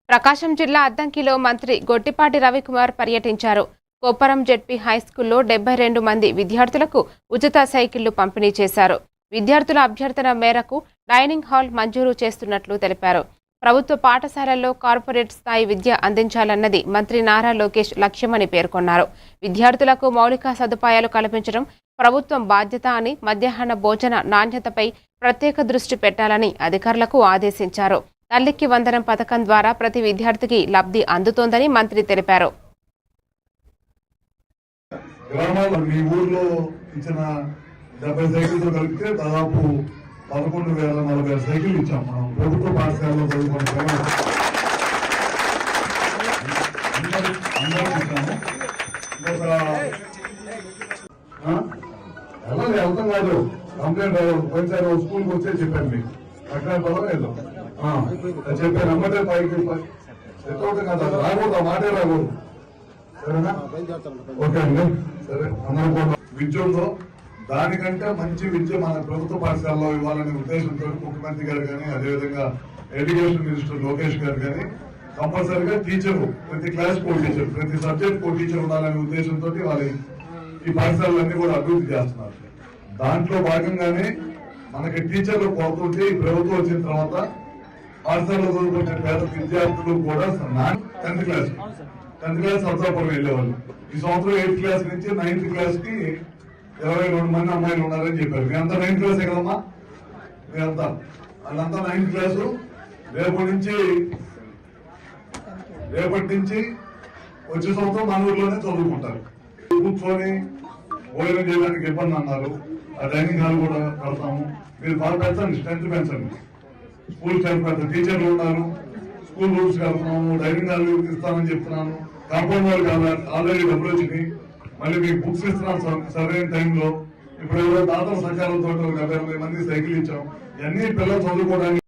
ప్రకాశం జిల్లా అద్దంకిలో మంత్రి గొట్టిపాటి రవికుమార్ పర్యటించారు. కొప్పరం జెడ్పీ హైస్కూల్లో 72 మంది విద్యార్థులకు ఉచిత సైకిళ్లు పంపిణీ చేశారు. విద్యార్థుల అభ్యర్థన మేరకు డైనింగ్ హాల్ మంజూరు చేస్తున్నట్లు తెలిపారు. ప్రభుత్వ పాఠశాలల్లో కార్పొరేట్ స్థాయి విద్య అందించాలన్నది మంత్రి నారా లోకేష్ లక్ష్యమని పేర్కొన్నారు. విద్యార్థులకు మౌలిక సదుపాయాలు కల్పించడం ప్రభుత్వం బాధ్యత అని, మధ్యాహ్న భోజన నాణ్యతపై ప్రత్యేక దృష్టి పెట్టాలని అధికారులకు ఆదేశించారు. తల్లికి వందనం పథకం ద్వారా ప్రతి విద్యార్థికి లబ్ధి అందుతోందని మంత్రి తెలిపారు. మీ ఊర్లో ఇచ్చిన 70 సైకిల్తో కలిపితే దాదాపు 11,040 సైకిల్ ఇచ్చాం మనం ప్రభుత్వ పాఠశాలలో చదువుకున్న పిల్లలు అర్థం కాదు. కంప్లైంట్ పోయినసారి స్కూల్కి వచ్చే చెప్పాను మీకు అక్కడ పదలేదు చెప్పాను. అమ్మటే పైకి కాదు రాకూడదు, మాటే రాకూడదు. సరేనా? ఓకే అండి. సరే, అందరం విద్య ఉందో దానికంటే మంచి విద్య మన ప్రభుత్వ పాఠశాలలో ఇవ్వాలనే ఉద్దేశంతో ముఖ్యమంత్రి గారు కానీ, అదేవిధంగా ఎడ్యుకేషన్ మినిస్టర్ లోకేష్ గారు కానీ కంపల్సరీగా టీచరు ప్రతి క్లాస్ కో టీచర్, ప్రతి సబ్జెక్ట్ కో టీచర్ ఉండాలనే ఉద్దేశంతో వాళ్ళు ఈ పాఠశాలలన్నీ కూడా అభివృద్ధి చేస్తున్నారు. దాంట్లో భాగంగానే మనకి టీచర్లు కొడుతుంటే ఈ ప్రభుత్వం వచ్చిన తర్వాత పాఠశాలలో చదువుకునే పేద విద్యార్థులు కూడా 10th క్లాస్ సత్సాపురం వెళ్ళేవాళ్ళు. ఈ సంవత్సరం 8th క్లాస్ నుంచి 9th క్లాస్ కి 22 మంది అమ్మాయిలు ఉన్నారని చెప్పారు. మీరంతా 9th క్లాసే కదమ్మా, మీరంతా వాళ్ళంతా 9th క్లాసు. రేపటి నుంచి వచ్చే సంవత్సరం మన ఊర్లోనే చదువుకుంటారు. కూర్చొని భోజనం చేయడానికి ఇబ్బంది అన్నారు. ఆ డైనింగ్ హాల్ కూడా కడతాము. మీరు బాగా పెంచండి, స్ట్రెంత్ పెంచండి. స్కూల్ స్ట్రెంత్ పెంచండి. టీచర్లు ఉన్నారు, స్కూల్ రూమ్స్ కడుతున్నాము, డైనింగ్ హాల్ ఇస్తామని చెప్తున్నాను. కాంపౌండ్ వాళ్ళు ఆల్రెడీ డబ్బులు వచ్చినాయి. మళ్ళీ మీకు బుక్స్ ఇస్తున్నాం సరైన టైంలో. ఇప్పుడు ఎవరో దాతల సహకారంతో 70 మంది సైకిల్ ఇచ్చాం. ఇవన్నీ పిల్లలు చదువుకోవడానికి